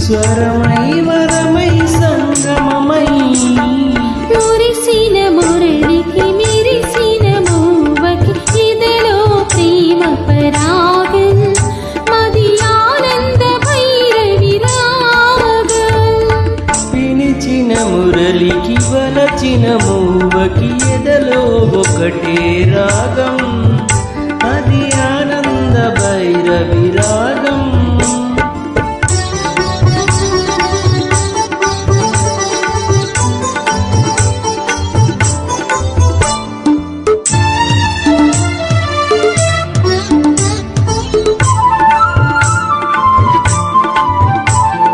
స్వరమై వరమై సంగమమై మురిసిన మురళికి మిరిసిన మూవకి ఇదలో ప్రేమ పరాగం మది ఆనంద భైరవి రాగం పిలిచిన మురళికి వలచిన మూవకి ఎదలో ఒకటే రాగం